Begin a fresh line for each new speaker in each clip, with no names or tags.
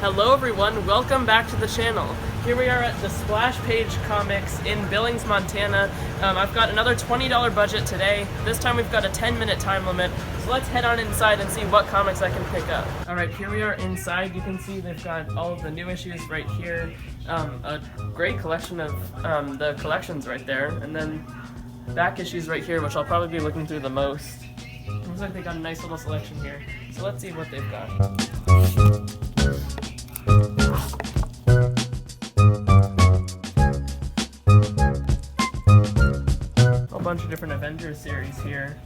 Hello everyone, welcome back to the channel. Here we are at the Splash Page Comics in Billings, Montana. I've got another $20 budget today. This time we've got a 10-minute time limit, so let's head on inside and see what comics I can pick up. Alright, here we are inside. You can see they've got all of the new issues right here. A great collection of the collections right there, and then back issues right here, which I'll probably be looking through the most. Looks like they got a nice little selection here, so let's see what they've got. A bunch of different Avengers series here.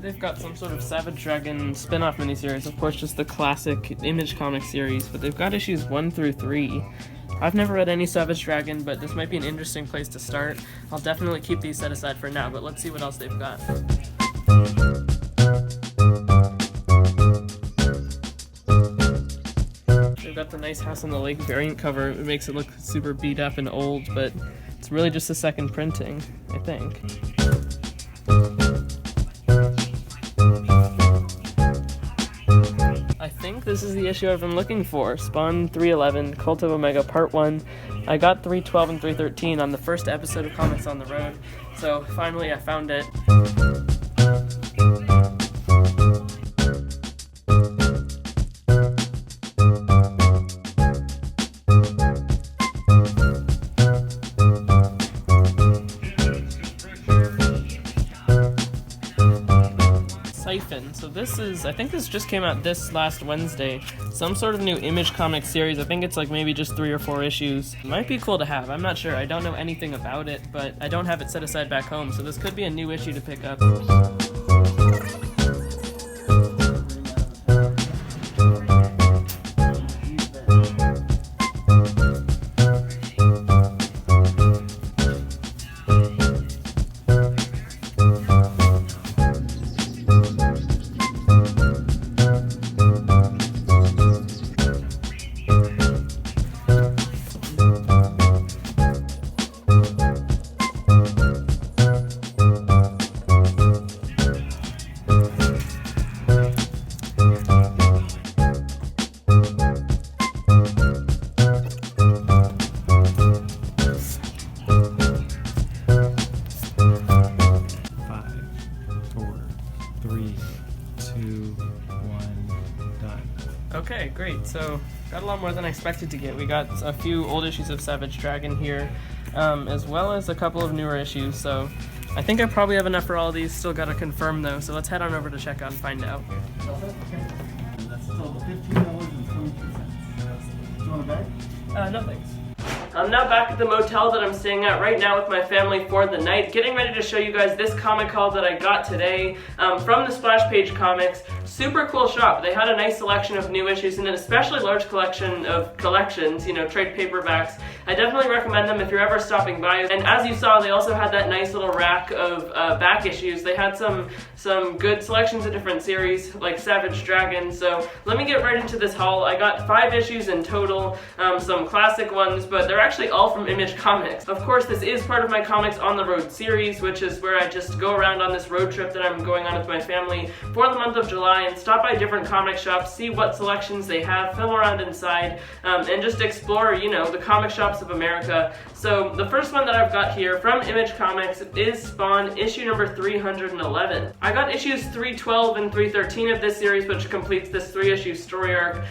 They've got some sort of Savage Dragon spin-off miniseries, of course just the classic Image Comics series, but they've got issues 1 through 3. I've never read any Savage Dragon, but this might be an interesting place to start. I'll definitely keep these set aside for now, but let's see what else they've got. They've got the nice House on the Lake variant cover. It makes it look super beat up and old, but it's really just a second printing, I think. I think this is the issue I've been looking for. Spawn 311, Cult of Omega Part 1. I got 312 and 313 on the first episode of Comics on the Road, so finally I found it. So this is, I think this just came out this last Wednesday. Some sort of new Image Comics series. I think it's like maybe just 3 or 4 issues. Might be cool to have, I'm not sure. I don't know anything about it, but I don't have it set aside back home, so this could be a new issue to pick up. Okay, great. So, got a lot more than I expected to get. We got a few old issues of Savage Dragon here, as well as a couple of newer issues, so I think I probably have enough for all of these. Still gotta confirm though, so let's head on over to check out and find out.
That's total $15.22. Do you want a bag?
No thanks. I'm now back at the motel that I'm staying at right now with my family for the night, getting ready to show you guys this comic haul that I got today from the Splash Page Comics. Super cool shop. They had a nice selection of new issues and an especially large collection of collections, you know, trade paperbacks. I definitely recommend them if you're ever stopping by. And as you saw, they also had that nice little rack of back issues. They had some good selections of different series, like Savage Dragon. So let me get right into this haul. I got 5 issues in total, some classic ones, but they're actually all from Image Comics. Of course, this is part of my Comics on the Road series, which is where I just go around on this road trip that I'm going on with my family for the month of July and stop by different comic shops, see what selections they have, film around inside, and just explore, you know, the comic shops of America. So the first one that I've got here from Image Comics is Spawn issue number 311. I got issues 312 and 313 of this series, which completes this 3-issue story arc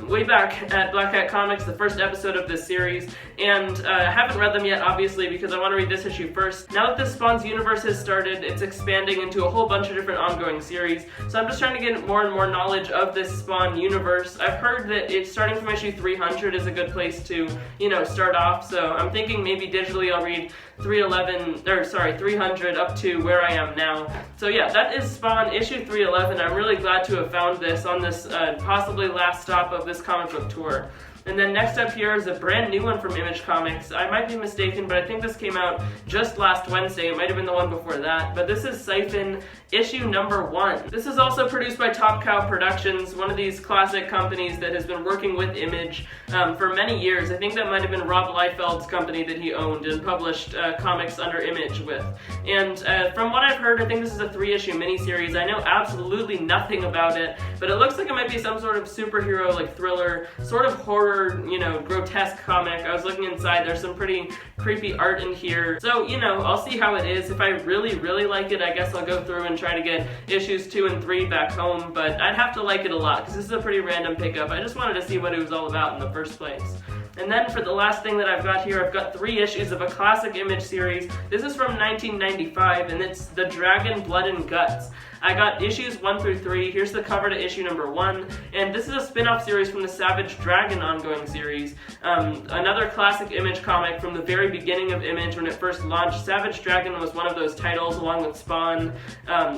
way back at Black Hat Comics, the first episode of this series, and I haven't read them yet, obviously, because I want to read this issue first. Now that this Spawn's universe has started, it's expanding into a whole bunch of different ongoing series, so I'm just trying to get more and more knowledge of this Spawn universe. I've heard that it's starting from issue 300 is a good place to, you know, start off, so I'm thinking maybe digitally I'll read 300 up to where I am now. So yeah, that is Spawn issue 311. I'm really glad to have found this on this possibly last stop of this comic book tour. And then next up here is a brand new one from Image Comics. I might be mistaken, but I think this came out just last Wednesday. It might have been the one before that. But this is Siphon issue number 1. This is also produced by Top Cow Productions, one of these classic companies that has been working with Image for many years. I think that might have been Rob Liefeld's company that he owned and published comics under Image with. And from what I've heard, I think this is a 3-issue miniseries. I know absolutely nothing about it, but it looks like it might be some sort of superhero, like thriller, sort of horror, you know, grotesque comic. I was looking inside, there's some pretty creepy art in here. So, you know, I'll see how it is. If I really, really like it, I guess I'll go through and try to get issues 2 and 3 back home, but I'd have to like it a lot, because this is a pretty random pickup. I just wanted to see what it was all about in the first place. And then for the last thing that I've got here, I've got 3 issues of a classic Image series. This is from 1995, and it's The Dragon, Blood, and Guts. I got issues 1 through 3. Here's the cover to issue number 1. And this is a spin-off series from the Savage Dragon ongoing series. Another classic Image comic from the very beginning of Image when it first launched. Savage Dragon was one of those titles along with Spawn,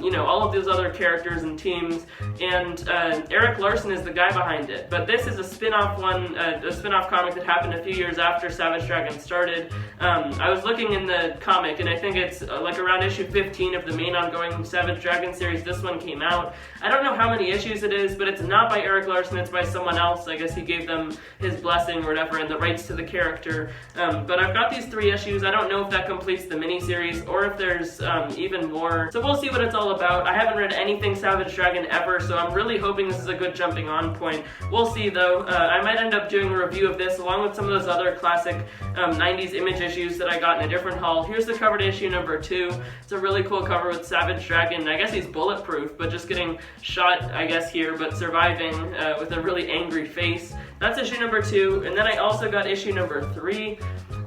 you know, all of those other characters and teams. And Eric Larson is the guy behind it. But this is a spin-off one, a spin-off comic that happened a few years after Savage Dragon started. I was looking in the comic, and I think it's like around issue 15 of the main ongoing Savage Dragon series. This one came out. I don't know how many issues it is, but it's not by Eric Larson, it's by someone else. I guess he gave them his blessing or whatever and the rights to the character. But I've got these 3 issues. I don't know if that completes the miniseries or if there's even more. So we'll see what it's all about. I haven't read anything Savage Dragon ever, so I'm really hoping this is a good jumping on point. We'll see though. I might end up doing a review of this along with some of those other classic 90s Image issues that I got in a different haul. Here's the cover to issue number 2. It's a really cool cover with Savage Dragon. I guess he's bulletproof, but just getting shot, I guess, here, but surviving with a really angry face. That's issue number 2, and then I also got issue number 3.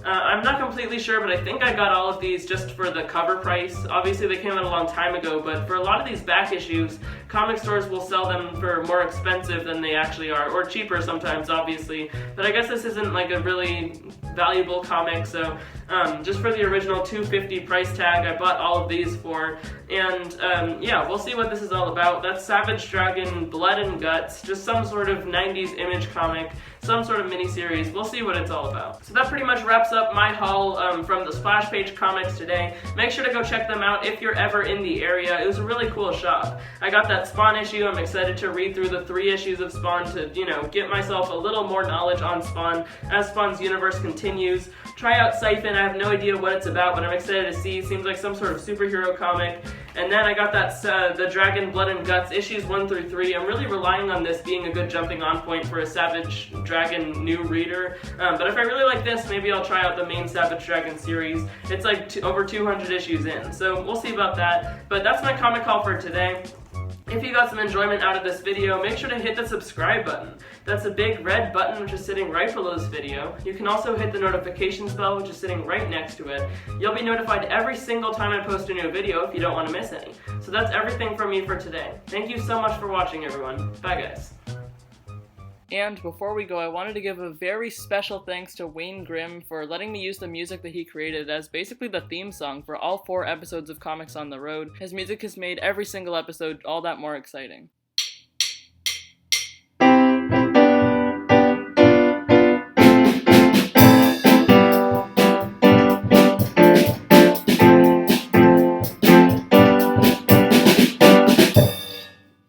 I'm not completely sure, but I think I got all of these just for the cover price. Obviously, they came out a long time ago, but for a lot of these back issues, comic stores will sell them for more expensive than they actually are, or cheaper sometimes, obviously. But I guess this isn't like a really valuable comic, so just for the original $2.50 price tag, I bought all of these for. And yeah, we'll see what this is all about. That's Savage Dragon, Blood and Guts, just some sort of 90s Image comic, some sort of miniseries. We'll see what it's all about. So that pretty much wraps up my haul from the Splash Page Comics today. Make sure to go check them out if you're ever in the area. It was a really cool shop. I got that Spawn issue. I'm excited to read through the 3 issues of Spawn to, you know, get myself a little more knowledge on Spawn as Spawn's universe continues. Try out Siphon. I have no idea what it's about, but I'm excited to see. Seems like some sort of superhero comic. And then I got that The Dragon, Blood and Guts, issues 1 through 3. I'm really relying on this being a good jumping on point for a Savage Dragon new reader. But if I really like this, maybe I'll try out the main Savage Dragon series. It's like over 200 issues in, so we'll see about that. But that's my comic haul for today. If you got some enjoyment out of this video, make sure to hit the subscribe button. That's a big red button which is sitting right below this video. You can also hit the notifications bell which is sitting right next to it. You'll be notified every single time I post a new video if you don't want to miss any. So that's everything from me for today. Thank you so much for watching, everyone. Bye, guys. And before we go, I wanted to give a very special thanks to Wayne Grimm for letting me use the music that he created as basically the theme song for all 4 episodes of Comics on the Road. His music has made every single episode all that more exciting.